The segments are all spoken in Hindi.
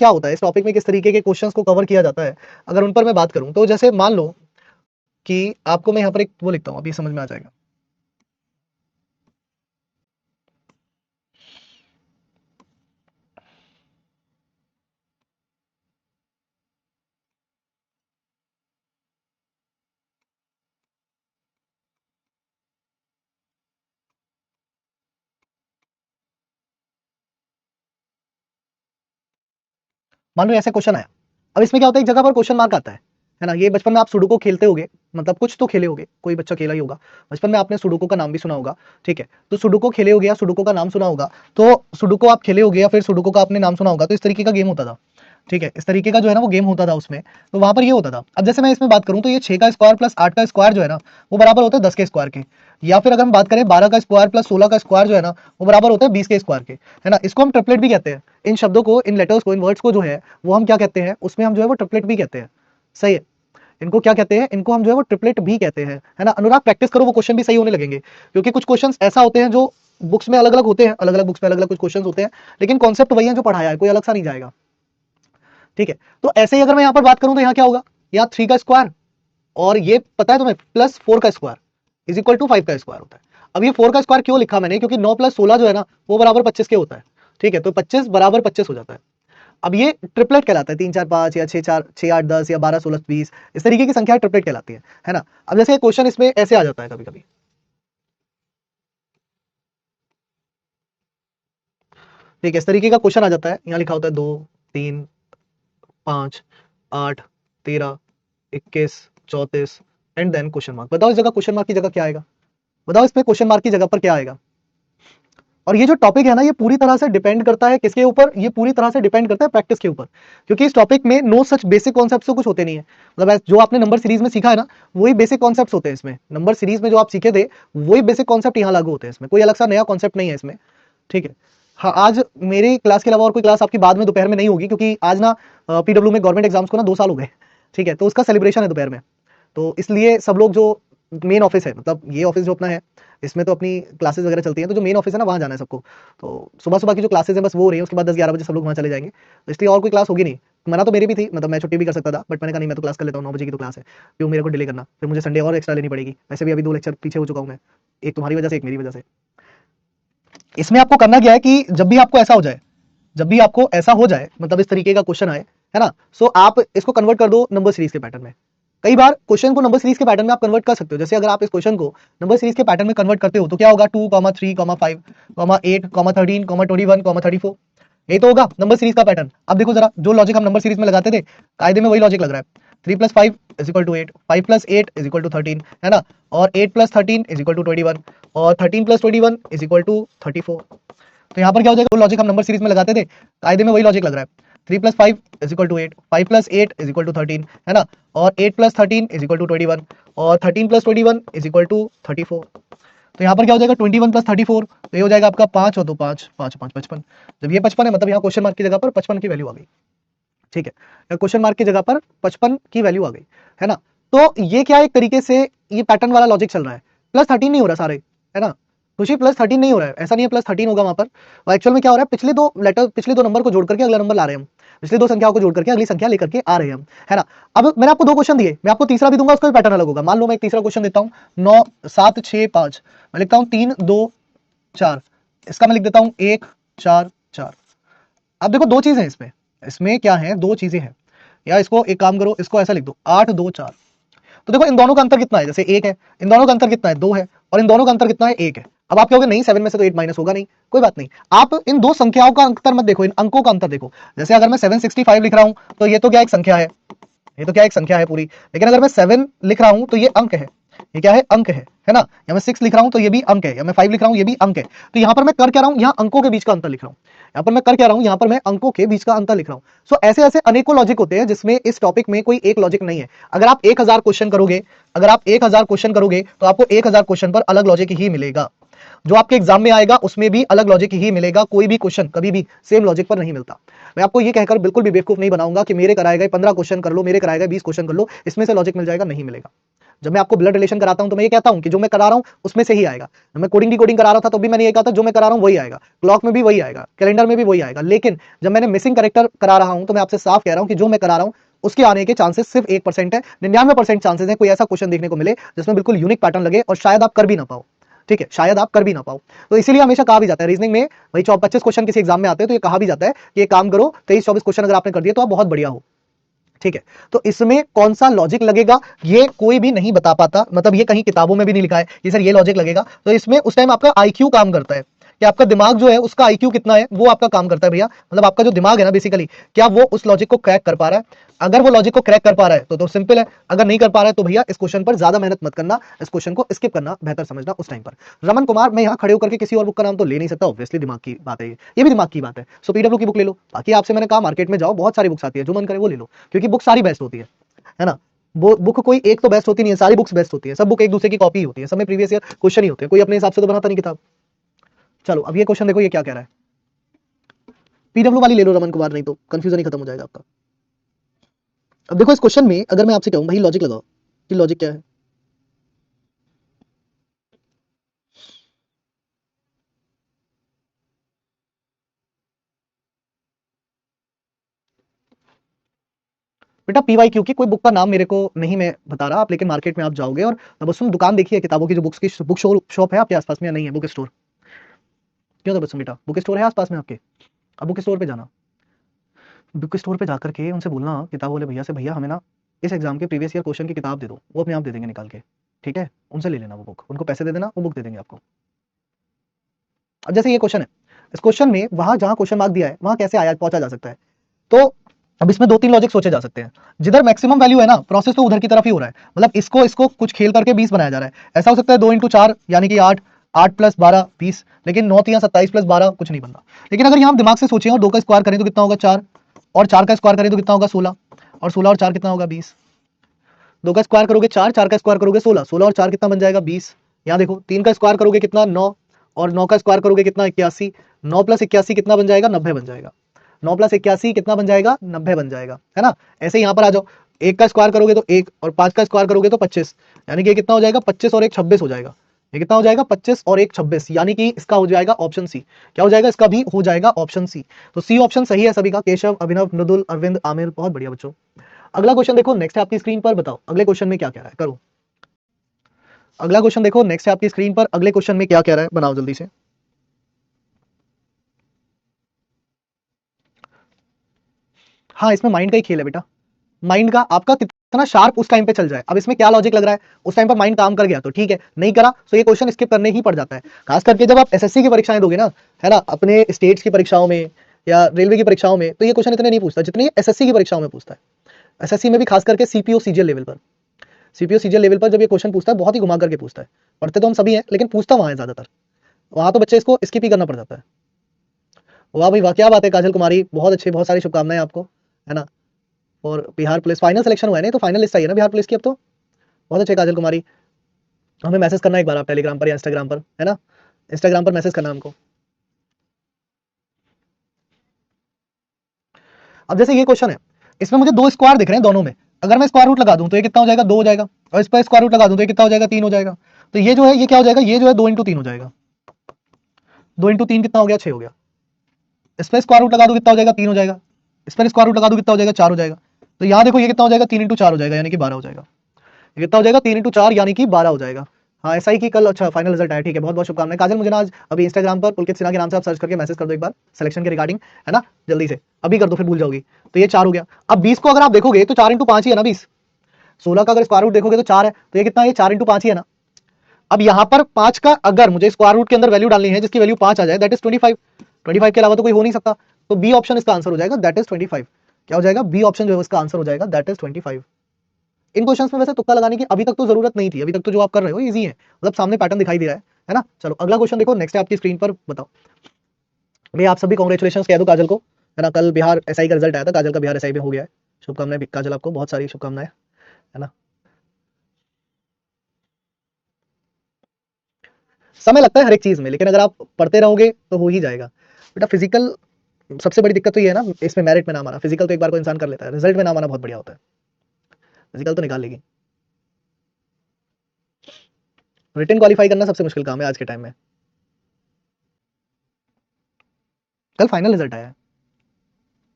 क्या होता है, इस टॉपिक में किस तरीके के क्वेश्चंस को कवर किया जाता है, अगर उन पर मैं बात करूं तो जैसे मान लो कि आपको मैं यहाँ पर एक वो लिखता हूँ, अभी समझ में आ जाएगा। मान लो ऐसे क्वेश्चन आया, अब इसमें क्या होता है, एक जगह पर क्वेश्चन मार्क आता है ना। ये बचपन में आप सुडोको खेलते होगे, मतलब कुछ तो खेले होगे, कोई बच्चा खेला ही होगा बचपन में, आपने सुडोको का नाम भी सुना होगा, ठीक है। तो सुडोको खेले होगे या सुडोको का नाम सुना होगा, तो सुडोको आप खेले होगे या फिर सुडोको का आपने नाम सुना होगा, तो इस तरीके का गेम होता था, ठीक है। इस तरीके का जो है ना वो गेम होता था उसमें, तो वहां पर ये होता था। अब जैसे मैं इसमें बात करूं तो ये 6 का स्क्वायर प्लस 8 का स्क्वायर जो है ना वो बराबर होता है 10 के स्क्वायर के, या फिर अगर हम बात करें 12 का स्क्वायर प्लस 16 का स्क्वायर जो है ना वो बराबर होता है 20 के स्क्वायर के, है ना। इसको हम ट्रिपलेट भी कहते हैं। इन शब्दों को, इन लेटर्स को, इन वर्ड्स को जो है वो हम क्या कहते हैं, उसमें हम जो है वो ट्रिपलेट भी कहते हैं, सही है। इनको क्या कहते हैं, इनको हम जो है वो ट्रिपलेट भी कहते हैं, है ना। अनुराग प्रैक्टिस करो, वो क्वेश्चन भी सही होने लगेंगे, क्योंकि कुछ क्वेश्चन ऐसा होते हैं जो बुक्स में अलग अलग होते हैं, अलग अलग बुक्स में अलग अलग कुछ क्वेश्चन होते हैं, लेकिन कॉन्सेप्ट वही है जो पढ़ाया है, कोई अलग सा नहीं जाएगा, ठीक है। तो ऐसे ही अगर मैं यहाँ पर बात करूं तो यहाँ क्या होगा, यहाँ 3 का स्क्वायर, और ये पता है तुम्हें प्लस 4 का स्क्वायर इज इक्वल टू 5 का स्क्वायर होता है। अब ये 4 का स्क्वायर क्यों लिखा मैंने, क्योंकि 9 प्लस 16 जो है ना वो बराबर 25 के होता है, ठीक है। तो 25 बराबर 25 हो जाता है। अब ये ट्रिपलेट कहलाता है, 3 4 5 या 6 4 6 8 10 या 12 16 20, इस तरीके की संख्या ट्रिपलेट कहलाती है ना। अब जैसे क्वेश्चन इसमें ऐसे आ जाता है कभी कभी, ठीक है, इस तरीके का क्वेश्चन आ जाता है, यहाँ लिखा होता है 2 3 5 8 13 21 34 एंड देन क्वेश्चन मार्क। बताओ इस जगह क्वेश्चन मार्क की जगह क्या आएगा, बताओ इसमें क्वेश्चन मार्क की जगह पर क्या आएगा। और ये जो टॉपिक है ना ये पूरी तरह से डिपेंड करता है किसके ऊपर, ये पूरी तरह से डिपेंड करता है प्रैक्टिस के ऊपर, क्योंकि इस टॉपिक में नो सच बेसिक कॉन्सेप्ट्स तो कुछ होते नहीं है। मतलब जो आपने नंबर सीरीज में सीखा है ना वही बेसिक कॉन्सेप्ट्स होते हैं इसमें, नंबर सीरीज में जो आप सीखे थे वही बेसिक कॉन्सेप्ट यहाँ लागू होते हैं, इसमें कोई अलग सा नया कॉन्सेप्ट नहीं है इसमें, ठीक है। हाँ, आज मेरी क्लास के अलावा और कोई क्लास आपकी बाद में दोपहर में नहीं होगी, क्योंकि आज ना पीडब्ल्यू में गवर्नमेंट एग्जाम्स को ना 2 साल हो गए, ठीक है। तो उसका सेलिब्रेशन है दोपहर में, तो इसलिए सब लोग जो मेन ऑफिस है, मतलब ये ऑफिस जो अपना है इसमें तो अपनी क्लासेस वगैरह चलती हैं, तो जो मेन ऑफिस है ना वहाँ जाना है सबको। तो सुबह सुबह की जो क्लासेस हैं बस वो हो रही है, उसके बाद 10-11 बजे सब लोग वहाँ चले जाएंगे, तो इसलिए और कोई क्लास होगी नहीं। मना तो मेरी भी थी, मतलब मैं छुट्टी भी कर सकता था, बट मैंने कहा नहीं मैं तो क्लास कर लेता हूँ, 9 बजे की तो क्लास है, क्यों मेरे को डिले करना, फिर मुझे संडे और एक्स्ट्रा लेनी पड़ेगी। वैसे भी अभी 2 लेक्चर पीछे हो चुका हूँ मैं, एक तुम्हारी वजह से एक मेरी वजह से। इसमें आपको करना क्या है कि जब भी आपको ऐसा हो जाए, जब भी आपको ऐसा हो जाए, मतलब इस तरीके का क्वेश्चन आए, है ना, सो आप इसको कन्वर्ट कर दो नंबर सीरीज के पैटर्न में। कई बार क्वेश्चन को नंबर सीरीज के पैटर्न में आप कन्वर्ट कर सकते हो। जैसे अगर आप इस क्वेश्चन को नंबर सीरीज के पैटर्न में कन्वर्ट करते हो तो क्या होगा, 2 3 5 8 13 21 34, ये तो होगा नंबर सीरीज का पैटर्न। अब देखो जरा, जो लॉजिक हम नंबर सीरीज में लगाते थे कायदे में वही लॉजिक लग रहा है। 3 + 5 = 8, 5 + 8 = 13, है ना, और 8 + 13 = 21, और 13 + 21 = 34। तो यहाँ पर क्या हो जाएगा, वो लॉजिक हम नंबर सीरीज में लगाते थे कायदे में वही लॉजिक लग रहा है। 3 + 5 = 8, 5 + 8 = 13, है ना, और 8 + 13 = 21, और 13 + 21 = 34। तो यहाँ पर क्या हो जाएगा, 21 + 34, तो ये हो जाएगा आपका 5 और 2 5 5 5 55। जब ये 55 है मतलब यहाँ क्वेश्चन मार्क की जगह पर 55 की वैल्यू आ गई, ठीक है, क्वेश्चन मार्क की जगह पर 55 की वैल्यू आ गई, है ना। तो ये क्या, एक तरीके से ये पैटर्न वाला लॉजिक चल रहा है। +13 नहीं हो रहा सारे, है ना, खुशी +13 नहीं हो रहा है, ऐसा नहीं है +13 होगा वहां पर। एक्चुअल में क्या हो रहा है, पिछले दो नंबर को जोड़ करके अगला नंबर ला रहे हैं हम, पिछले 2 संख्याओं को जोड़ करके अगली संख्या लेकर के आ रहे हैं हम, है ना। अब मैंने आपको 2 क्वेश्चन दिए, मैं आपको तीसरा भी दूंगा, उसका भी पैटर्न अलग होगा। मान लो मैं एक तीसरा क्वेश्चन देता हूँ, 9 7 6 5, मैं लिखता हूँ 3 2 4, इसका मैं लिख देता हूँ 1 4 4। अब देखो 2 चीजें इसमें, इसमें क्या है, 2 चीजें हैं, या इसको एक काम करो, इसको ऐसा लिख दो 8 2 4। तो देखो इन दोनों का अंतर कितना है, जैसे 1 है, इन दोनों का अंतर कितना है, 2 है, और इन दोनों का अंतर कितना है, 1 है। अब आप कहोगे नहीं 7 में से तो 8 माइनस होगा नहीं, कोई बात नहीं, आप इन 2 संख्याओं का अंतर मत देखो, इन अंकों का अंतर देखो। जैसे अगर मैं 765 लिख रहा हूं तो ये तो क्या एक संख्या है, ये तो क्या एक संख्या है पूरी, लेकिन अगर मैं 7 लिख रहा हूं तो ये अंक है, ये क्या है, अंक है ना। या मैं 6 लिख रहा हूं तो ये भी अंक है, या मैं 5 लिख रहा हूं ये भी अंक है। तो यहां पर मैं कर क्या रहा हूं, यहां अंकों के बीच का अंतर लिख रहा हूं, यहां पर मैं कर क्या रहा हूं, यहां पर मैं अंकों के बीच का अंतर लिख रहा हूं। सो ऐसे ऐसे अनेकों लॉजिक होते हैं जिसमें इस टॉपिक में कोई एक लॉजिक नहीं है। अगर आप 1000 क्वेश्चन करोगे, अगर आप 1000 क्वेश्चन करोगे तो आपको 1000 क्वेश्चन पर अलग लॉजिक ही मिलेगा। जो आपके एग्जाम में आएगा उसमें भी अलग लॉजिक ही मिलेगा, कोई भी क्वेश्चन कभी भी सेम लॉजिक पर नहीं मिलता। मैं आपको ये कहकर बिल्कुल भी बेवकूफ नहीं बनाऊंगा कि मेरे कराए गए 15 क्वेश्चन कर लो, मेरे कराए गए 20 क्वेश्चन कर लो, इसमें से लॉजिक मिल जाएगा, नहीं मिलेगा। जब मैं आपको ब्लड रिलेशन कराता हूं तो मैं ये कहता हूं कि जो मैं करा रहा हूं उसमें से ही आएगा। जब मैं कोडिंग डिकोडिंग करा रहा था तो भी मैंने ये कहा था जो मैं करा रहा हूं वही आएगा, क्लॉक में भी वही आएगा, कैलेंडर में भी वही आएगा। लेकिन जब मैंने मिसिंग करेक्टर करा रहा हूं तो मैं आपसे साफ कह रहा हूं कि जो मैं करा रहा हूं उसके आने के चांसेस सिर्फ 1% है। 99% चांसेस है कोई ऐसा क्वेश्चन देखने को मिले जिसमें बिल्कुल यूनिक पैटर्न लगे और शायद आप कर भी ना पाओ। ठीक है, शायद आप कर भी ना पाओ। तो इसीलिए हमेशा कहा भी जाता है रीजनिंग में, भाई 25 क्वेश्चन किसी एग्जाम में आते हैं तो ये कहा भी जाता है कि ये काम करो 23-24 क्वेश्चन अगर आपने कर दिए तो आप बहुत बढ़िया हो। ठीक है, तो इसमें कौन सा लॉजिक लगेगा ये कोई भी नहीं बता पाता, मतलब ये कहीं किताबों में भी नहीं लिखा है कि सर ये लॉजिक लगेगा। तो इसमें उस टाइम आपका आईक्यू काम करता है कि आपका दिमाग जो है उसका आईक्यू कितना है वो आपका काम करता है भैया। मतलब आपका जो दिमाग है ना बेसिकली, क्या वो उस लॉजिक को क्रैक कर पा रहा है। अगर वो लॉजिक को क्रैक कर पा रहा है तो सिंपल है, अगर नहीं कर पा रहा है तो भैया इस क्वेश्चन पर ज्यादा मेहनत मत करना, इस क्वेश्चन को स्किप करना बेहतर समझना उस टाइम पर। रमन कुमार, मैं यहाँ खड़े होकर के किसी और बुक का नाम तो ले नहीं सकता, ऑब्वियसली दिमाग की बात है, ये भी दिमाग की बात है। सो पीडब्ल्यू की बुक ले लो। बाकी आपसे मैंने कहा मार्केट में जाओ, बहुत सारी बुक्स आती है, जो मन करे वो ले लो, क्योंकि बुक सारी बेस्ट होती है ना। वो बुक कोई एक तो बेस्ट होती नहीं है, सारी बुक्स बेस्ट होती है, सब बुक एक दूसरे की कॉपी होती है, सब में प्रीवियस ईयर क्वेश्चन ही होते हैं, कोई अपने हिसाब से तो बनाता नहीं किताब। चलो अब ये क्वेश्चन देखो ये क्या कह रहा है। पीडब्ल्यू वाली ले लो रमन कुमार, नहीं तो कंफ्यूजन ही खत्म हो जाएगा आपका। अब देखो इस क्वेश्चन में अगर मैं आपसे कहूं भाई लॉजिक लगाओ, कि लॉजिक क्या है। बेटा पीवाईक्यू की कोई बुक का नाम मेरे को नहीं मैं बता रहा, आप लेकिन मार्केट में आप जाओगे और तबस्सुम दुकान देखिए किताबों की, जो बुक्स की बुक शॉप है आपके आसपास में या नहीं है, बुक स्टोर। क्यों तबस्सुम बेटा, बुक स्टोर है आसपास में आपके? अब बुक स्टोर पे जाना, बुक स्टोर पे जाकर के उनसे बोलना किताब वाले भैया से, भैया हमें ना इस एग्जाम के प्रीवियस ईयर क्वेश्चन की किताब दे दो, वो अपने आप दे देंगे निकाल के। ठीक है, उनसे ले लेना वो बुक, उनको पैसे दे देना, वो बुक दे देंगे आपको। अब जैसे ये क्वेश्चन है, इस क्वेश्चन में वहां जहां क्वेश्चन मार्क दिया है वहां कैसे आया पहुंचा जा सकता है। तो अब इसमें दो तीन लॉजिक सोचे जा सकते हैं। जिधर मैक्सिमम वैल्यू है ना, प्रोसेस तो उधर की तरफ ही हो रहा है, मतलब इसको इसको कुछ खेल करके 20 बनाया जा रहा है। ऐसा हो सकता है 2 × 4 यानी कि 8, 8 + 12 20, लेकिन 9 × 27 + 12 कुछ नहीं बनता। लेकिन अगर यहाँ दिमाग से सोचें और 2 का स्क्वायर करें तो कितना होगा 4, और 4 का स्क्वायर करें तो कितना होगा 16, और 16 और 4 कितना होगा 20। 2 का स्क्वायर करोगे 4, 4 का स्क्वायर करोगे 16, 16 और 4 कितना बन जाएगा 20। यहाँ देखो 3 का स्क्वायर करोगे कितना 9, और 9 का स्क्वायर करोगे कितना 81, 9 + 81 कितना बन जाएगा 90 बन जाएगा। 9 + 81 कितना बन जाएगा 90 बन जाएगा, है ना। ऐसे यहाँ पर आ जाओ, 1 का स्क्वायर करोगे तो 1, और 5 का स्क्वायर करोगे तो 25, यानी कि ये कितना हो जाएगा 25 और 1 26 हो जाएगा। ये कितना हो जाएगा 25 और 1 26, यानी कि इसका हो जाएगा ऑप्शन सी। क्या हो जाएगा इसका भी हो जाएगा ऑप्शन सी। तो सी ऑप्शन सही है सभी का, केशव, अभिनव, मृदुल, अरविंद, आमिर, बहुत बढ़िया बच्चों। अगला क्वेश्चन देखो नेक्स्ट है आपकी स्क्रीन पर, बताओ अगले क्वेश्चन में क्या कह रहा है, करो। अगला क्वेश्चन देखो नेक्स्ट है आपकी स्क्रीन पर, अगले क्वेश्चन में क्या कह रहा है, बनाओ जल्दी से। हाँ इसमें माइंड का ही खेल है बेटा, माइंड का आपका कितना शार्प उस टाइम पे चल जाए। अब इसमें क्या लॉजिक लग रहा है, उस टाइम पर माइंड काम कर गया तो ठीक है, नहीं करा तो ये क्वेश्चन स्किप करने ही पड़ जाता है। खास करके जब आप एसएससी की परीक्षाएं दोगे ना, है ना, अपने स्टेट्स की परीक्षाओं में या रेलवे की परीक्षाओं में, तो ये क्वेश्चन इतने नहीं पूछता जितने एसएससी की परीक्षाओं में पूछता है। एसएससी में भी खास करके सीपीओ सीजीएल लेवल पर, सीपीओ सीजीएल लेवल पर जब ये क्वेश्चन पूछता है बहुत ही घुमा करके पूछता है। पढ़ते तो हम सभी हैं लेकिन पूछता वहां है ज्यादातर, वहां तो बच्चे इसको स्किप ही करना पड़ जाता है। वाह भाई वाह, क्या बात है काजल कुमारी, बहुत अच्छे, बहुत सारी शुभकामनाएं आपको, है ना। और बिहार पुलिस फाइनल सिलेक्शन हुआ है, नहीं तो फाइनल लिस्ट आई है ना बिहार पुलिस की अब तो। बहुत अच्छे काजल कुमारी, हमें मैसेज करना एक बार आप टेलीग्राम पर या इंस्टाग्राम पर, है ना, इंस्टाग्राम पर मैसेज करना हमको। अब जैसे ये क्वेश्चन है, इसमें मुझे दो स्क्वायर दिख रहे हैं दोनों में, अगर मैं स्क्वायर रूट लगा दूं तो ये कितना हो जाएगा 2 हो जाएगा, और इस पर स्क्वायर रूट लगा दूं तो ये कितना हो जाएगा 3 हो जाएगा। तो ये जो है ये क्या हो जाएगा, ये जो है 2 × 3 हो जाएगा, 2 × 3 कितना हो गया 6 हो गया। इस पर स्क्वायर रूट लगा दो कितना हो जाएगा 3 हो जाएगा, इस पर स्क्वायर रूट लगा दो कितना हो जाएगा 4 हो जाएगा। तो यहाँ देखो ये कितना हो जाएगा 3 × 4 हो जाएगा, यानी कि 12 हो जाएगा। ये कितना हो जाएगा 3 × 4 यानी कि 12 हो जाएगा। हाँ ऐसा ही कि कल अच्छा फाइनल रिजल्ट आया, ठीक है, बहुत बहुत शुभकामनाएं काजल। मुझे ना आज अभी इंस्टाग्राम पर पुलकित सिन्हा के नाम से आप सर्च करके मैसेज कर दो एक बार सिलेक्शन के रिगार्डिंग, है ना, जल्दी से अभी कर दो फिर भूल जाओगी। तो ये 4 हो गया। अब 20 को अगर आप देखोगे तो 4 × 5 ही है ना 20, 16 का अगर स्क्वायर रूट देखोगे तो 4 है, तो ये कितना है, ये 4 × 5 ही है ना। अब यहाँ पर 5 का अगर मुझे स्क्वायर रूट के अंदर वैल्यू डालनी है जिसकी वैल्यू 5 आ जाए, दैट इज 25, 25 के अलावा तो कोई हो नहीं सकता। तो बी ऑप्शन इसका आंसर हो जाएगा, दैट इज 25। क्या हो जाएगा, बी ऑप्शन जो है इसका आंसर हो जाएगा, दैट इज 25। इन क्वेश्चंस में वैसे तुक्का लगाने की अभी तक तो जरूरत नहीं थी, अभी तक तो जो आप कर रहे हो इजी है, मतलब सामने पैटर्न दिखाई दे रहा है ना। चलो अगला क्वेश्चन देखो नेक्स्ट है आपकी स्क्रीन पर, बताओ। भैया आप सभी कॉन्ग्रेचुलेशन कह दो काजल को, है ना, कल बिहार एसआई का रिजल्ट आया था, काजल का बिहार एसआई में हो गया है। शुभकामनाएं काजल, आपको बहुत सारी शुभकामनाएं, है ना। समय लगता है हर एक चीज में, लेकिन अगर आप पढ़ते रहोगे तो हो ही जाएगा बेटा। फिजिकल सबसे बड़ी दिक्कत तो ये है ना, इसमें मेरिट में नाम आना, फिजिकल तो एक बार को इंसान कर लेता है, रिजल्ट में नाम आना बहुत बढ़िया होता है, फिजिकल तो निकाल लेगी। रिटन क्वालिफाई करना सबसे मुश्किल काम है आज के टाइम में। कल फाइनल रिजल्ट आया है,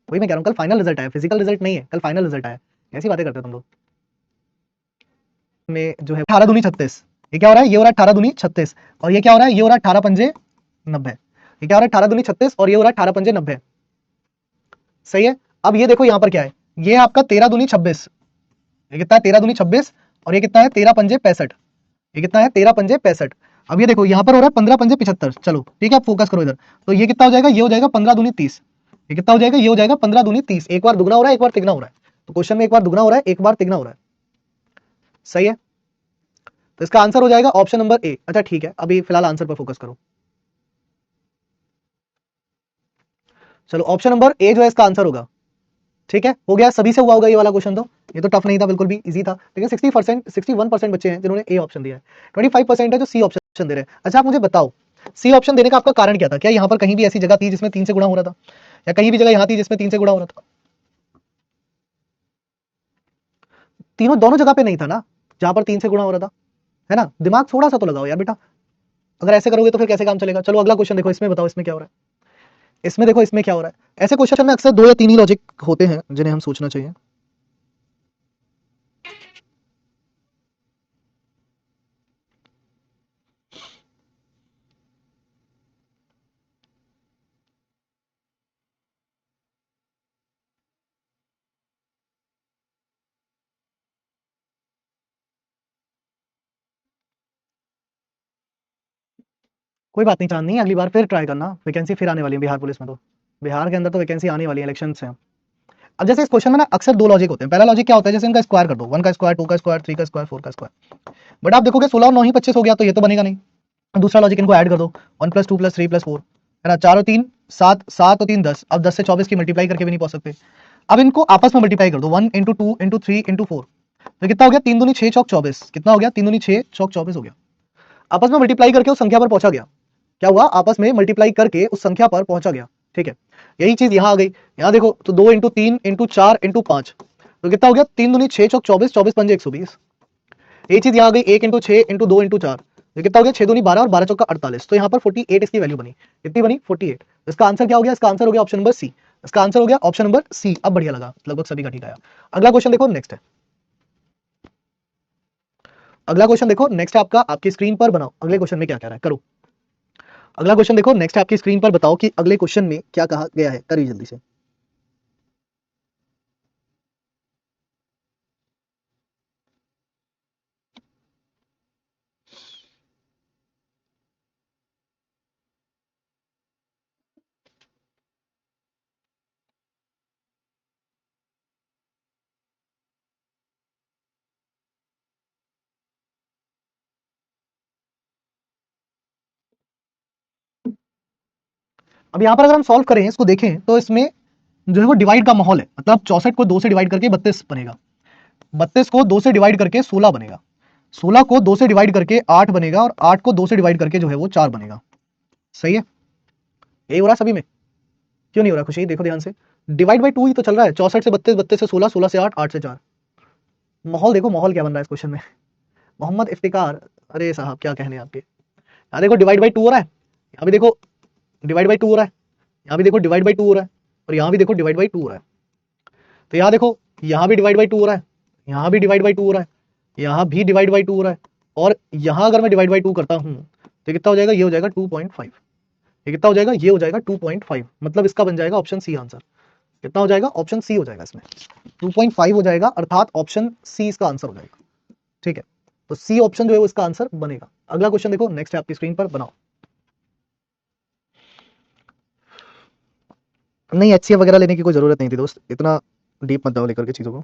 वही मैं कह रहा हूँ, कल फाइनल रिजल्ट आया, फिजिकल रिजल्ट नहीं है, कल फाइनल रिजल्ट आया। ऐसी बातें करते हो तुम लोग। में जो है 18 दूनी 36, ये क्या हो रहा है, ये हो रहा है 18 दूनी 36, और ये क्या हो रहा है, ये हो रहा है 18 पंजे 90। ये क्या हो रहा है 18 दूनी 36 और ये हो रहा है 18 पंजे 90। सही है। अब ये देखो यहाँ पर क्या है, ये आपका 13 दूनी 26, ये कितना है 13 दूनी 26, और ये कितना है 13 पंजे 65, ये कितना है 13 पंजे 65। अब ये देखो यहाँ पर हो रहा है 15 पंजे 75। चलो ठीक है, आप फोकस करो इधर। तो ये कितना हो जाएगा, ये हो जाएगा 15 दूनी 30, ये कितना हो जाएगा, ये हो जाएगा 15 दूनी 30। एक बार दुगना हो रहा है, एक बार तिगना हो रहा है। तो क्वेश्चन में एक बार दुगना हो रहा है, एक बार तिगना हो रहा है। सही है। तो इसका आंसर हो जाएगा ऑप्शन नंबर ए। अच्छा ठीक है, अभी फिलहाल आंसर पर फोकस करो। चलो ऑप्शन नंबर ए जो है इसका आंसर होगा। ठीक है, हो गया, सभी से हुआ होगा ये वाला क्वेश्चन। तो ये तो टफ नहीं था, बिल्कुल भी इजी था, लेकिन 61% बच्चे हैं जिन्होंने ए ऑप्शन दिया है, 25% है जो सी ऑप्शन दे रहे हैं। अच्छा आप मुझे बताओ, सी ऑप्शन देने का आपका कारण क्या था? क्या यहाँ पर कहीं भी ऐसी जगह थी जिसमें 3 से गुणा हो रहा था, या कहीं भी जगह यहाँ थी जिसमें 3 से गुणा हो रहा था? तीनों दोनों जगह पे नहीं था ना जहां पर 3 से गुणा हो रहा था, है ना? दिमाग थोड़ा सा तो लगाओ यार बेटा, अगर ऐसे करोगे तो फिर कैसे काम चलेगा? चलो अगला क्वेश्चन देखो, इसमें बताओ इसमें क्या हो रहा है। इसमें देखो इसमें क्या हो रहा है। ऐसे क्वेश्चन में अक्सर 2 या 3 ही लॉजिक होते हैं जिन्हें हम सोचना चाहिए। कोई बात नहीं चांदनी, अगली बार फिर ट्राई करना, वैकेंसी फिर आने वाली है बिहार पुलिस में। तो बिहार के अंदर तो वैकेंसी आने वाली है, इलेक्शन से। अब जैसे इस क्वेश्चन में ना अक्सर 2 लॉजिक होते हैं। पहला लॉजिक क्या होता है, जैसे इनका स्क्वायर कर दो, 1 का स्क्वायर, 2 का स्क्वायर, 3 का स्क्वायर, 4 का स्क्वायर। बट आप देखोगे 16 और 9 ही 25 हो गया, तो ये तो बनेगा नहीं। दूसरा लॉजिक, इनको ऐड कर दो, 1 + 2 + 3 + 4, है ना, 4 और 3 7, 7 और 3 10। अब 10 से 24 की मल्टीप्लाई करके भी नहीं पहुंच सकते। अब इनको आपस में मल्टीप्लाई कर दो, 1 × 2 × 3 × 4। तो कितना हो गया, 3 दूनी 6 चौक 24। कितना हो गया, 3 दूनी 6 चौक 24 हो गया। आपस में मल्टीप्लाई करके उस संख्या पर पहुंचा गया। क्या हुआ, आपस में मल्टीप्लाई करके उस संख्या पर पहुंचा गया। ठीक है, यही चीज यहां आ गई। यहां देखो तो 2 × 3 × 4 × 5, तो कितना हो गया, 3 दूनी 6 चौक 24, 24 पंजे 120। यही चीज यहां आ गई, 1 × 6 × 2 × 4, तो कितना हो गया, 6 दूनी 12 और 12 चौका 48। तो यहाँ पर 48 इसकी वैल्यू बनी। कितनी बनी, 48। इसका आंसर क्या हो गया, इसका आंसर हो गया ऑप्शन नंबर सी। इसका आंसर हो गया ऑप्शन नंबर सी। अब बढ़िया लगा, लगभग सभी का ठीक आया। अगला क्वेश्चन देखो, नेक्स्ट है। अगला क्वेश्चन देखो, नेक्स्ट है आपका, आपकी स्क्रीन पर बनाओ अगले क्वेश्चन में क्या कह रहा है, करो। अगला क्वेश्चन देखो, नेक्स्ट है आपकी स्क्रीन पर, बताओ कि अगले क्वेश्चन में क्या कहा गया है, करिए जल्दी से। अब यहाँ पर अगर हम सॉल्व करें, इसको देखें, तो इसमें जो है वो डिवाइड का माहौल है। मतलब 64 को 2 से डिवाइड करके 32 बनेगा, 32 को 2 से डिवाइड करके 16 बनेगा, 16 को 2 से डिवाइड करके 8 बनेगा, और 8 को 2 से डिवाइड करके जो है वो 4 बनेगा। सही है, यही हो रहा है सभी में। क्यों नहीं हो रहा खुशी, देखो ध्यान से, डिवाइड बाई 2 ही तो चल रहा है। 64 से 32, 32 से 16, 16 से 8, 8 से 4। माहौल देखो, माहौल क्या बन रहा है इस क्वेश्चन में। मोहम्मद इफ्तिकार, अरे साहब क्या कहने आपके। यहाँ देखो डिवाइड बाई 2 हो रहा है, यहाँ भी देखो डिवाइड बाई 2 हो रहा है, यहाँ भी देखो डिवाइड बाई 2 हो रहा है, और यहाँ भी देखो डिवाइड बाई 2 हो रहा है। तो यहाँ देखो, यहाँ भी डिवाइड बाई 2 हो रहा है, यहाँ भी डिवाइड बाई 2 हो रहा है, यहाँ भी डिवाइड बाई 2 हो रहा है, और यहाँ अगर मैं डिवाइड बाई 2 करता हूँ तो कितना हो जाएगा, ये हो जाएगा 2.5। ये कितना हो जाएगा, ये हो जाएगा 2.5। मतलब इसका बन जाएगा ऑप्शन सी आंसर। कितना हो जाएगा, ऑप्शन सी हो जाएगा इसमें, 2.5 हो जाएगा, अर्थात ऑप्शन सी इसका आंसर हो जाएगा। ठीक है, तो सी ऑप्शन जो है वो इसका आंसर बनेगा। अगला क्वेश्चन देखो, नेक्स्ट है आपकी स्क्रीन पर, बनाओ। नहीं, एचसीएफ वगैरह लेने की कोई जरूरत नहीं थी दोस्त, इतना डीप मत जाओ लेकर के चीजों को।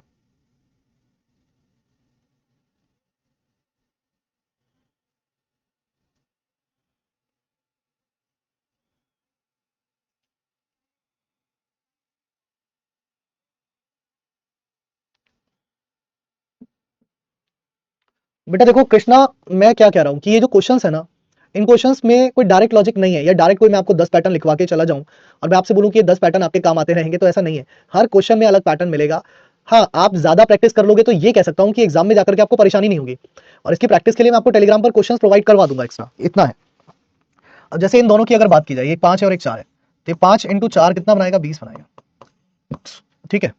बेटा देखो कृष्णा, मैं क्या कह रहा हूं कि ये जो क्वेश्चंस है ना, इन क्वेश्चंस में कोई डायरेक्ट लॉजिक नहीं है, या डायरेक्ट कोई मैं आपको 10 पैटर्न लिखवा के चला जाऊं और मैं आपसे बोलूं कि ये 10 पैटर्न आपके काम आते रहेंगे, तो ऐसा नहीं है। हर क्वेश्चन में अलग पैटर्न मिलेगा। हाँ, आप ज्यादा प्रैक्टिस कर लोगे तो ये कह सकता हूं कि एग्जाम में जाकर के आपको परेशानी नहीं होगी। और इसकी प्रैक्टिस के लिए मैं आपको टेलीग्राम पर क्वेश्चंस प्रोवाइड करवा दूंगा एक्स्ट्रा, इतना है। अब जैसे इन दोनों की अगर बात की जाए, एक 5 है और एक 4 है, तो ये 5 × 4 कितना बनाएगा, 20 बनाएगा, ठीक है।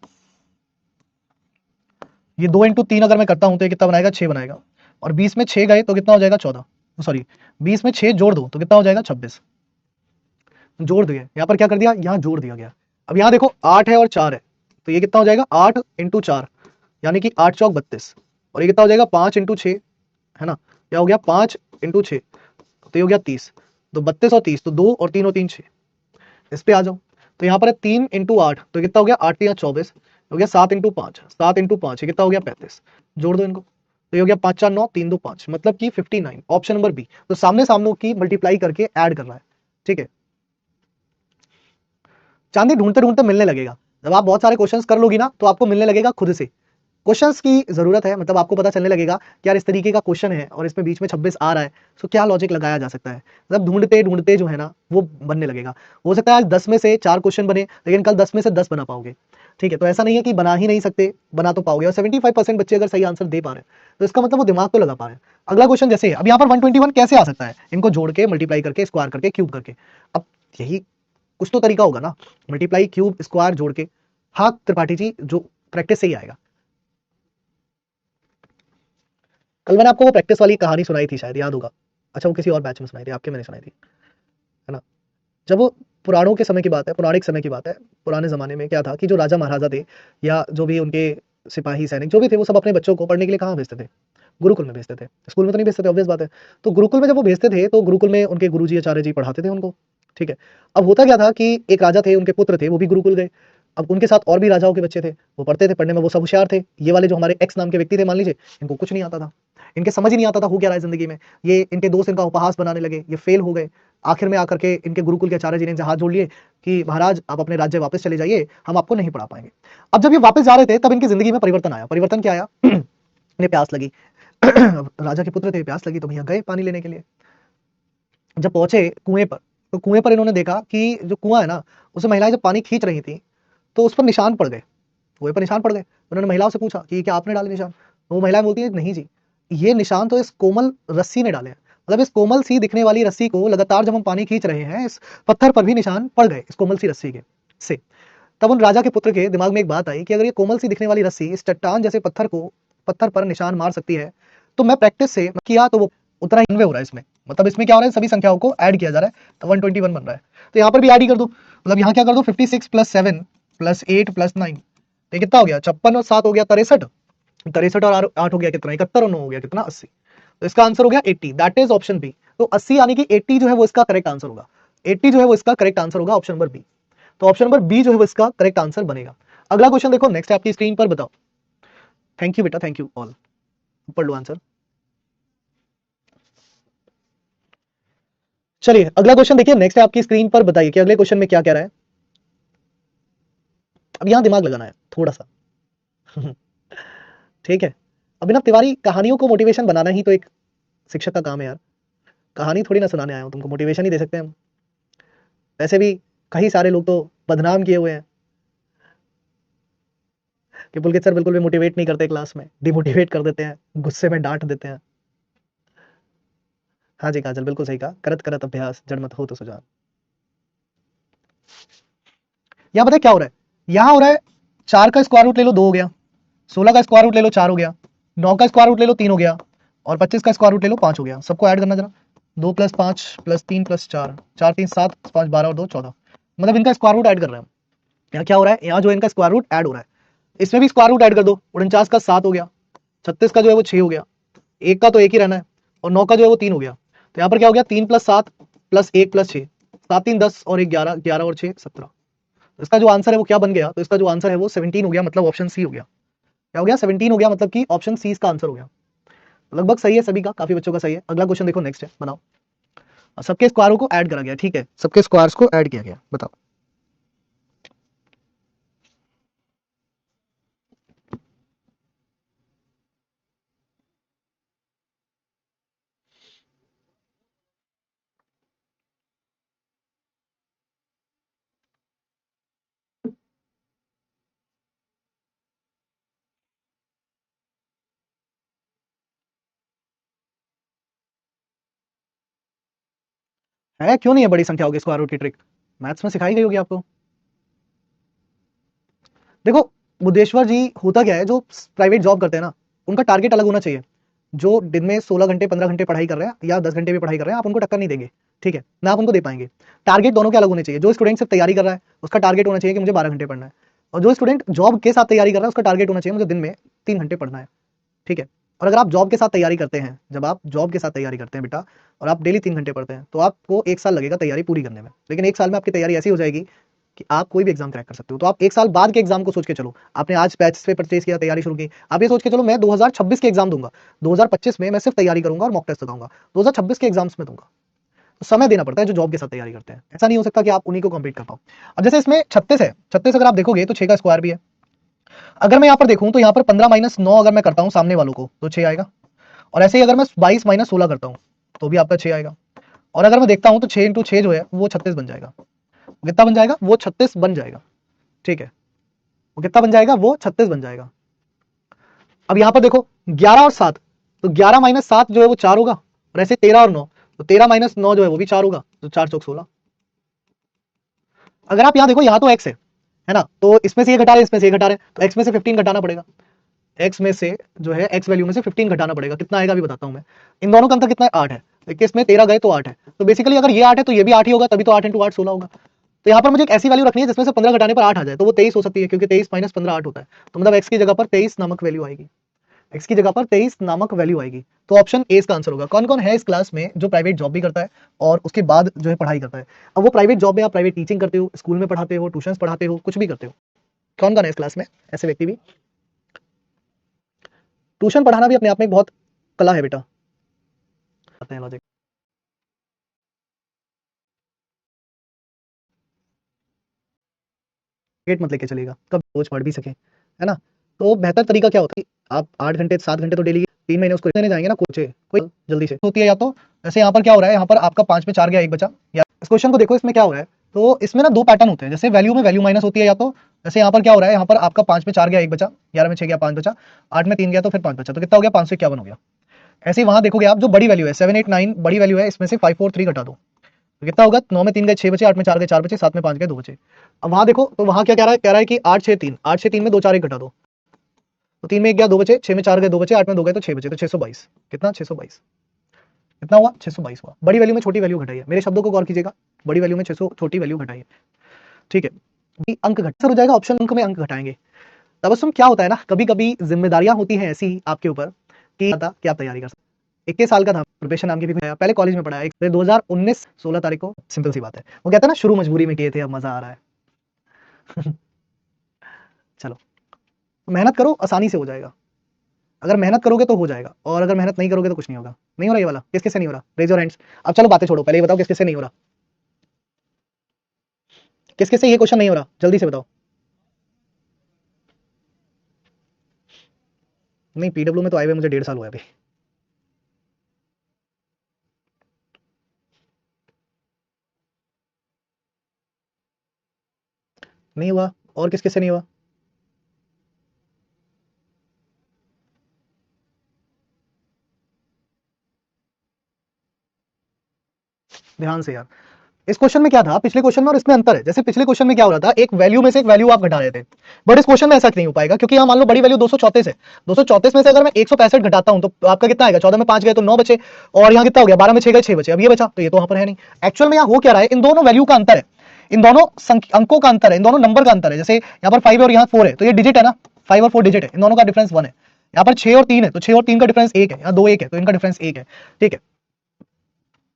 ये 2 × 3 अगर मैं करता हूं तो ये कितना बनाएगा, 6 बनाएगा, और 20 में 6 गए तो कितना हो जाएगा, 14, सॉरी 20 में 6 जोड़ दो तो कितना हो जाएगा, 26, जोड़ दिए, यहाँ पर क्या कर दिया, यहाँ जोड़ दिया गया। अब यहाँ देखो 8 है और 4 है, तो ये कितना हो जाएगा, 8 × 4 यानी कि 8 चौक 32, और ये कितना हो जाएगा, 5 × 6 है ना, क्या हो गया, 5 × 6 तो ये हो गया 30, तो 32 और 30, तो 2 और 3 और 3 6, इस पे आ जाओ। तो यहाँ पर है 3 × 8 तो कितना हो गया, 8 × 24 हो गया, 7 × 5, 7 × 5 ये कितना हो गया, 35, जोड़ दो इनको, तो ये हो गया 5 4 9 3 2 5, मतलब कि 59, ऑप्शन नंबर बी। तो सामने सामने की मल्टीप्लाई करके ऐड करना है, ठीक है। चांदी ढूंढते ढूंढते मिलने लगेगा, जब आप बहुत सारे क्वेश्चंस कर लोगी ना तो आपको मिलने लगेगा खुद से, क्वेश्चंस की जरूरत है, मतलब आपको पता चलने लगेगा कि यार इस तरीके का क्वेश्चन है और इसमें बीच में 26 आ रहा है, तो क्या लॉजिक लगाया जा सकता है, मतलब ढूंढते ढूंढते जो है ना वो बनने लगेगा। हो सकता है आज 10 में से 4 क्वेश्चन बने, लेकिन कल 10 में से 10 बना पाओगे, ठीक है। तो ऐसा नहीं है कि बना ही नहीं सकते, बना तो पाओगे, और 75% बच्चे अगर सही आंसर दे पा रहे हैं तो इसका मतलब वो दिमाग तो लगा पा रहे हैं। अगला क्वेश्चन जैसे अब यहाँ पर 121 कैसे आ सकता है, इनको जोड़ के, मल्टीप्लाई करके, स्क्वायर करके, क्यूब करके। अब यही कुछ तो तरीका होगा ना, मल्टीप्लाई, क्यूब, स्क्वायर, जोड़ के। हाँ त्रिपाठी जी, जो प्रैक्टिस से ही आएगा। कल मैंने आपको वो प्रैक्टिस वाली कहानी सुनाई थी, शायद याद होगा। अच्छा, वो किसी और बैच में सुनाई थी, आपके मैंने सुनाई थी, है ना। जब वो पुराणों के समय की बात है, पौराणिक समय की बात है, पुराने जमाने में क्या था कि जो राजा महाराजा थे या जो भी उनके सिपाही सैनिक जो भी थे, वो सब अपने बच्चों को पढ़ने के लिए कहाँ भेजते थे, गुरुकुल में भेजते थे, स्कूल में तो नहीं भेजते थे, ऑब्वियस बात है। तो गुरुकुल में जब वो भेजते थे तो गुरुकुल में उनके गुरुजी आचार्य जी पढ़ाते थे उनको, ठीक है। अब होता क्या था कि एक राजा थे, उनके पुत्र थे, वो भी गुरुकुल गए। अब उनके साथ और भी राजाओं के बच्चे थे, वो पढ़ते थे, पढ़ने में वो सब होशियार थे। ये वाले जो हमारे एक्स नाम के व्यक्ति थे, मान लीजिए, इनको कुछ नहीं आता था, इनके समझ ही नहीं आता था हो क्या रहा है जिंदगी में। ये इनके दोस्त इनका उपहास बनाने लगे, ये फेल हो गए। आखिर में आकर के इनके गुरुकुल के आचार्य जी ने इनसे हाथ जोड़ लिए कि महाराज आप अपने राज्य वापस चले जाइए, हम आपको नहीं पढ़ा पाएंगे। अब जब ये वापस जा रहे थे तब इनकी जिंदगी में परिवर्तन आया। परिवर्तन क्या आया, इन्हें प्यास लगी। राजा के पुत्र थे, प्यास लगी तो भैया गए पानी लेने के लिए। जब पहुंचे कुएं पर, तो कुएं पर इन्होंने देखा कि जो कुआं है ना, उसमें महिलाएं जब पानी खींच रही थी तो उस पर निशान पड़ गए, कुएं पर निशान पड़ गए। उन्होंने महिलाओं से पूछा कि क्या आपने डाले निशान, तो वो महिलाएं बोलती है नहीं जी, ये निशान तो इस कोमल रस्सी ने डाले हैं। मतलब इस कोमल सी दिखने वाली रस्सी को लगातार जब हम पानी खींच रहे हैं, इस पत्थर पर भी निशान पड़ गए, इस कोमल सी रस्सी के से। तब उन राजा के पुत्र के दिमाग में एक बात आई कि अगर ये कोमल सी दिखने वाली रस्सी इस चट्टान जैसे पत्थर पर निशान मार सकती है, तो मैं प्रैक्टिस से किया तो वो उतना ही हो रहा है इसमें। मतलब इसमें क्या हो रहा है, सभी संख्याओं को ऐड किया जा रहा है, तो 121 बन रहा है। तो यहाँ पर भी ऐड ही कर दो, मतलब यहाँ क्या कर दो, 56 + 7 + 8 + 9, ये कितना हो गया, 56 और 7 हो गया 63, 63 और 8 हो गया कितना, 71, और 9 हो गया कितना, 80। तो इसका आंसर हो गया 80, दैट इज ऑप्शन बी। तो 80 यानी कि 80 जो है वो इसका करेक्ट आंसर होगा, 80 जो है वो इसका करेक्ट आंसर होगा, ऑप्शन नंबर बी। तो ऑप्शन नंबर बी जो है वो इसका करेक्ट आंसर बनेगा। अगला क्वेश्चन देखो, नेक्स्ट है आपकी स्क्रीन पर, बताओ। थैंक यू बेटा, थैंक यू ऑल, पढ़ लो आंसर। चलिए अगला क्वेश्चन देखिए, नेक्स्ट है आपकी स्क्रीन पर, बताइए कि अगले क्वेश्चन में क्या कह रहा है। अब यहां दिमाग लगाना है थोड़ा सा। ठीक है। अभिनव तिवारी, कहानियों को मोटिवेशन बनाना ही तो एक शिक्षक का काम है यार। कहानी थोड़ी ना सुनाने आया हूं तुमको, मोटिवेशन ही दे सकते हैं हम। वैसे भी कई सारे लोग तो बदनाम किए हुए हैं कि पुलकित सर बिल्कुल भी मोटिवेट नहीं करते, क्लास में डिमोटिवेट कर देते हैं, गुस्से में डांट देते हैं। हाँ जी काजल, बिल्कुल सही कहा, करत करत अभ्यास जड़ मत हो तो सुजान। यहाँ पता है क्या हो रहा है, यहाँ हो रहा है 4 का स्क्वायर रूट ले लो 2 हो गया, 16 का स्क्वायर रूट ले लो 4 हो गया, 9 का स्क्वायर रूट ले लो 3 हो गया, और 25 का स्क्वायर रूट ले लो 5 हो गया। सबको ऐड करना जरा, 2 + 5 + 3 + 4, 4 3 7, 5 12 और 2 14, मतलब इनका स्क्वायर रूट ऐड कर रहे हैं हम। यहाँ क्या हो रहा है, यहाँ जो इनका स्क्वायर रूट ऐड हो रहा है, इसमें भी स्क्वायर रूट ऐड कर दो। 49 का 7 हो गया, 36 का जो है वो 6 हो गया, 1 का तो 1 ही रहना है, और 9 का जो है वो 3 हो गया। तो यहाँ पर क्या हो गया, 3 + 7 + 1 + 6, 7 3 10 और 1 11, 11 और 6 17। इसका जो आंसर है वो क्या बन गया, तो इसका जो आंसर है वो 17 हो गया, मतलब ऑप्शन सी हो गया। क्या हो गया, 17 हो गया, मतलब कि ऑप्शन सी इसका आंसर हो गया। लगभग सही है सभी का, काफी बच्चों का सही है। अगला क्वेश्चन देखो, नेक्स्ट है, बनाओ। सबके स्क्वायरों को ऐड करा गया, ठीक है, सबके स्क्वायर्स को ऐड किया गया, बताओ। है क्यों नहीं है बड़ी संख्याओं की स्क्वायर रूट की ट्रिक? मैथ्स में सिखाई गई होगी आपको। देखो बुद्धेश्वर जी, होता क्या है, जो प्राइवेट जॉब करते हैं ना, उनका टारगेट अलग होना चाहिए। जो दिन में 16 घंटे 15 घंटे पढ़ाई कर रहे हैं या 10 घंटे भी पढ़ाई कर रहे हैं, आप उनको टक्कर नहीं देंगे, ठीक है ना, आप उनको दे पाएंगे। टारगेट दोनों के अलग होने चाहिए। जो स्टूडेंट सिर्फ तैयारी कर रहा है उसका टारगेट होना चाहिए कि मुझे 12 घंटे पढ़ना है, और जो स्टूडेंट जॉब के साथ तैयारी कर रहा है उसका टारगेट होना चाहिए मुझे दिन में 3 घंटे पढ़ना है, ठीक है। और अगर आप जॉब के साथ तैयारी करते हैं, जब आप जॉब के साथ तैयारी करते हैं बेटा, और आप डेली 3 घंटे पढ़ते हैं, तो आपको 1 साल लगेगा तैयारी पूरी करने में, लेकिन 1 साल में आपकी तैयारी ऐसी हो जाएगी कि आप कोई भी एग्जाम क्रैक कर सकते हो। तो आप 1 साल बाद के एग्जाम को सोच के चलो। आपने आज बैच पे परचेज किया, तैयारी शुरू की, आप ये सोच के चलो मैं 2026 के एग्जाम दूंगा, 2025 में मैं सिर्फ तैयारी करूंगा और मॉक टेस्ट लगाऊंगा, 2026 के एग्जाम्स में दूंगा। तो समय देना पड़ता है जो जॉब के साथ तैयारी करते हैं। ऐसा नहीं हो सकता कि आप उन्हीं को कंप्लीट कर पाओ। अब जैसे इसमें 36 है, 36 अगर आप देखोगे तो 6 का स्क्वायर भी है। अगर मैं यहाँ पर देखूं तो यहाँ पर 15 माइनस 9 अगर मैं करता हूँ सामने वालों को तो 6 आएगा, और ऐसे ही अगर मैं 22 माइनस 16 करता हूँ तो भी आपका 6 आएगा। और अगर मैं देखता हूँ तो 6 इंटू 6 जो है वो 36 बन जाएगा। कितना बन जाएगा? वो 36 बन जाएगा, ठीक है। वो कितना बन जाएगा? वो 36 बन जाएगा। अब यहां पर देखो 11 और 7, तो 11 माइनस 7 जो है वो 4 होगा, और ऐसे 13 और 9, तो 13 माइनस 9 जो है वो भी 4 होगा, तो 4 चौक 16। अगर आप यहां देखो, यहां तो x है ना, तो इसमें से ये घटा रहे हैं, इसमें से ये घटा रहे हैं, तो x में से 15 घटाना पड़ेगा। x में से जो है x वैल्यू में से 15 घटाना पड़ेगा। कितना आएगा अभी बताता हूं मैं। इन दोनों का अंतर कितना है? 8 है। 21 में 13 गए तो 8 है, तो बेसिकली अगर ये 8 है तो ये भी 8 ही होगा, तभी तो 8 इंटू 8 16 होगा। तो यहाँ पर मुझे एक ऐसी वैल्यू रखनी है जिसमें से 15 घटाने पर 8 आ जाए, तो वो 23 हो सकती है, क्योंकि 23 माइनस 15 8 होता है। तो मतलब x की जगह पर 23 नामक वैल्यू आएगी, x की जगह पर 23 नामक वैल्यू आएगी। तो ऑप्शन ए इसका आंसर होगा। कौन कौन है इस क्लास में जो प्राइवेट जॉब भी करता है और उसके बाद जो है पढ़ाई करता है? अब वो प्राइवेट जॉब में आप प्राइवेट टीचिंग करते हो, स्कूल में पढ़ाते हो, ट्यूशन पढ़ाते हो, कुछ भी करते हो, कौन कौन है इस क्लास में ऐसे व्यक्ति भी? ट्यूशन पढ़ाना भी अपने आप में एक बहुत कला है बेटा। आते हैं लॉजिक। गेट मत लेके चलेगा, कब रोज पढ़ भी सके, है ना। तो बेहतर तरीका क्या होता है? आप 8 घंटे 7 घंटे तो डेली 3 महीने उसको देने जाएंगे ना, कोचे कोई जल्दी से होती है। या तो जैसे यहाँ पर क्या हो रहा है, यहाँ पर आपका 5 में 4 गया 1 बचा, या इस क्वेश्चन को देखो, इसमें क्या हो रहा है, तो इसमें ना 2 पैटर्न होते हैं। जैसे वैल्यू में वैल्यू माइनस होती है, या तो जैसे यहाँ पर क्या हो रहा है, यहाँ पर आपका 5 में 4 गया 1 बचा, 11 में 6 गया 5 बचा, 8 में 3 गया तो फिर 5 बचा, तो कितना हो गया? 551 हो गया। ऐसे ही वहां देखोगे आप, जो बड़ी वैल्यू है 7 8 9 बड़ी वैल्यू है, इसमें से 5 4 3 घटा दो, तो कितना होगा? 9 में 3 गए 6 बचे, 8 में 4 गए 4 बचे, 7 में 5 गए 2 बचे। अब वहां देखो तो वहां क्या कह रहा है कि 8 6 3, 8 6 3 में 2 4 1 घटा दो, तो 3 में 1 गया 2 बचे, 6 में 4 गए 2 बचे, 8 में 2 गए तो 6 बचे, तो 622। कितना? 622। कितना हुआ? 622 हुआ। बड़ी वैल्यू में छोटी वैल्यू घटाई है। मेरे शब्दों को गौर कीजिएगा, बड़ी वैल्यू में 600 छोटी वैल्यू घटाई है, ठीक है। अंक घट सर हो जाएगा, ऑप्शन अंक में अंक घटाएंगे। तबस्सुम क्या होता है ना, कभी कभी जिम्मेदारियां होती हैं ऐसी आपके ऊपर कि आप तैयारी कर सकते। 21 साल का था, प्रिपरेशन नाम की भी पहले कॉलेज में पढ़ा है, 2019 16 तारीख को। सिंपल सी बात है, वो कहता है ना, शुरू मजबूरी में किए थे, अब मजा आ रहा है। चलो मेहनत करो, आसानी से हो जाएगा। अगर मेहनत करोगे तो हो जाएगा, और अगर मेहनत नहीं करोगे तो कुछ नहीं होगा। नहीं हो रहा ये वाला? किस किस से नहीं हो रहा? Raise your hands. अब चलो बातें छोड़ो, पहले ये बताओ किस किस से नहीं हो रहा, किस किस से ये क्वेश्चन नहीं हो रहा, जल्दी से बताओ। नहीं, पीडब्ल्यू में तो आए हुए मुझे 1.5 साल हुआ है अभी। नहीं हुआ? और किस किस से नहीं हुआ? ध्यान से यार, इस क्वेश्चन में क्या था, पिछले क्वेश्चन में और इसमें अंतर है। जैसे पिछले क्वेश्चन में क्या हो रहा था, एक वैल्यू में से एक वैल्यू आप घटा रहे थे, बट इस क्वेश्चन में ऐसा नहीं हो पाएगा, क्योंकि यहाँ मान लो बड़ी वैल्यू 234 है, 234 में से अगर मैं 165 घटाता हूं तो आपका कितना आएगा? 14 में 5 गए तो 9 बचे, और यहाँ कितना हो गया? 12 में 6 गए 6 बचे, अब ये बचा, तो ये तो वहां पर है नहीं। एक्चुअल में यहाँ हो क्या रहा है, इन दोनों वैल्यू का अंतर है, इन दोनों अंकों का अंतर है, इन दोनों नंबर का अंतर है। जैसे यहाँ पर 5 और यहाँ 4 है, तो ये डिजिट है ना, 5 और 4 डिजिट है, इन दोनों का डिफरेंस 1 है। यहाँ पर 6 और 3 है, तो 6 और 3 का डिफरेंस 1 है, यहाँ 2 1 है, तो इनका डिफरेंस 1 है, ठीक है।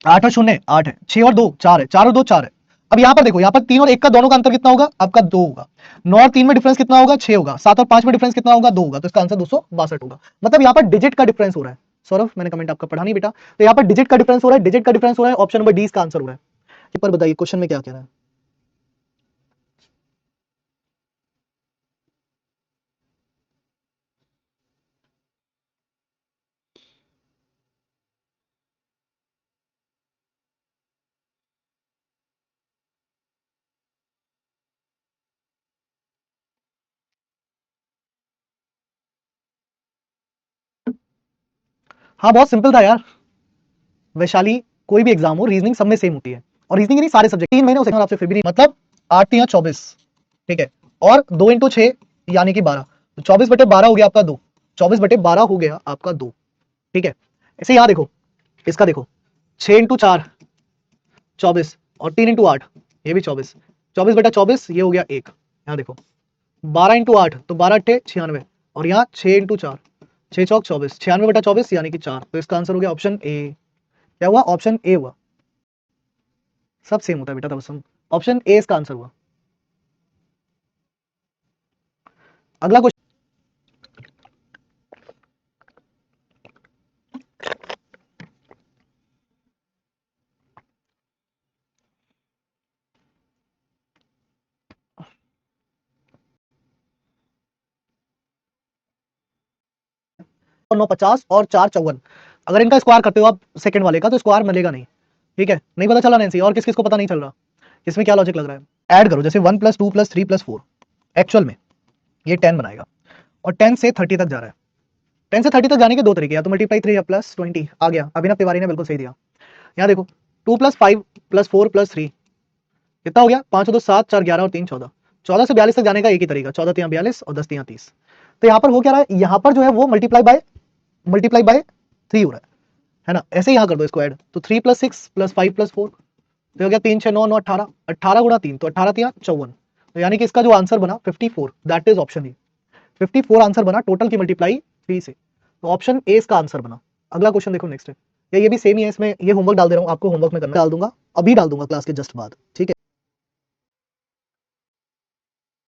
8 और 0 8 है, 6 और 2 4 है, 4 और 2 4 है। अब यहाँ पर देखो, यहाँ पर 3 और 1 का दोनों का अंतर कितना होगा? आपका 2 होगा। 9 और 3 में डिफरेंस कितना होगा? 6 होगा। 7 और 5 में डिफरेंस कितना होगा? 2 होगा। तो इसका आंसर 262 होगा। मतलब यहाँ पर डिजिट का डिफरेंस हो रहा है। सौरभ, मैंने कमेंट आपका पढ़ा नहीं बेटा, तो यहाँ पर डिजिट का डिफरेंस हो रहा है, डिजिट का डिफरेंस हो रहा है। ऑप्शन नंबर डी इसका आंसर हो रहा है। पर बताइए क्वेश्चन में क्या कह रहा है? हाँ बहुत सिंपल था यार। वैशाली, कोई भी एग्जाम हो, रीजनिंग सब में सेम होती है। और रीजनिंग नहीं सारे सब्जेक्ट 3 महीने उसे आपसे फिर भी नहीं, मतलब 8 या 24, ठीक है, और 2 इंटू 6 यानी कि 12, तो 24/12 हो गया आपका 2, 24/12 हो गया आपका 2, ठीक है। ऐसे यहां देखो, इसका देखो 6 इंटू 4 24 और 3 इंटू 8 ये भी 24, 24/24 ये हो गया 1, यहाँ देखो 12 इंटू 8 तो 12 अट्ठे 96, और यहाँ 6 इंटू 4 6 चौक 24, 96/24 यानी कि 4, तो इसका आंसर हो गया ऑप्शन ए। क्या हुआ? ऑप्शन ए हुआ। सब सेम होता है बेटा, तब सब ऑप्शन ए इसका आंसर हुआ। अगला क्वेश्चन, और 950 और 454, अगर इनका स्क्वायर करते हो आप सेकंड वाले का तो स्क्वायर मिलेगा नहीं, ठीक है। नहीं पता चला नैंसी? और किस किस को पता नहीं चल रहा? इसमें क्या लॉजिक लग रहा है? ऐड करो, जैसे 1 + 2 + 3 + 4, एक्चुअल में ये 10 बनाएगा, और 10 से 30 तक जा रहा है। 10 से 30 तक जाने के दो तरीके, या तो मल्टीप्लाई 3 या प्लस 20 आ गया। अभिनव तिवारी ने बिल्कुल सही दिया। यहाँ देखो 2 + 5 + 4 + 3 कितना हो गया? 5 2 7 4 11 और 3 14, 14 से 42 तक जाने का एक ही तरीका, 14 3 42 और 10 3 30। तो यहाँ पर हो क्या रहा है? यहाँ पर जो है वो मल्टीप्लाई बाय 3 हो रहा है ना। ऐसे यहाँ कर दो इसको ऐड, तो 3 + 6 + 5 + 4 तो हो गया 3 6 9 9 18, 18 गुणा 3 तो 18 3 54, तो यानी कि इसका जो आंसर बना 54, that is option A. 54 answer बना टोटल की मल्टीप्लाई 3 से, तो ऑप्शन ए इसका आंसर बना। अगला क्वेश्चन देखो नेक्स्ट है, ये भी सेम ही है, इसमें ये होमवर्क डाल दे रहा हूँ आपको, होमवर्क में करना डाल दूंगा, अभी डाल दूंगा क्लास के जस्ट बाद, ठीक है।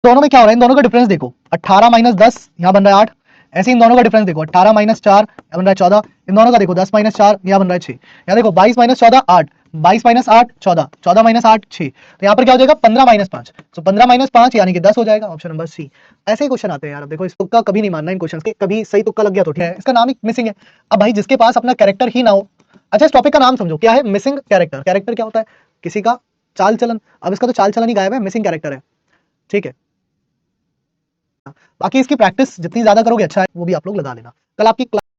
दोनों में क्या हो रहा है? इन दोनों का डिफरेंस देखो, 18 - 10 यहाँ बन रहा है 8, ऐसे इन दोनों का डिफरेंस देखो, 18 - 4 यहाँ बन रहा है 14, इन दोनों का देखो 10 - 4 यहाँ बन रहा है 6, यहाँ देखो 22 - 14 8, 22 - 8 14, 14 - 8 6, तो यहाँ पर क्या हो जाएगा 15 - 5, तो 15 - 5 यानी कि 10 हो जाएगा, ऑप्शन नंबर सी। ऐसे ही क्वेश्चन आते हैं यार। अब देखो इस तुक्का कभी नहीं मानना इन क्वेश्चन के, कभी सही तुक्का लग गया तो ठीक है, इसका नाम ही मिसिंग है। अब भाई जिसके पास अपना कैरेक्टर ही ना हो, अच्छा इस टॉपिक का नाम समझो क्या है? Missing character. कैरेक्टर क्या होता है? किसी का चाल चलन, अब इसका तो चाल चलन ही गायब है, मिसिंग कैरेक्टर है, ठीक है। बाकी इसकी प्रैक्टिस जितनी ज्यादा करोगे अच्छा है, वो भी आप लोग लगा लेना। कल आपकी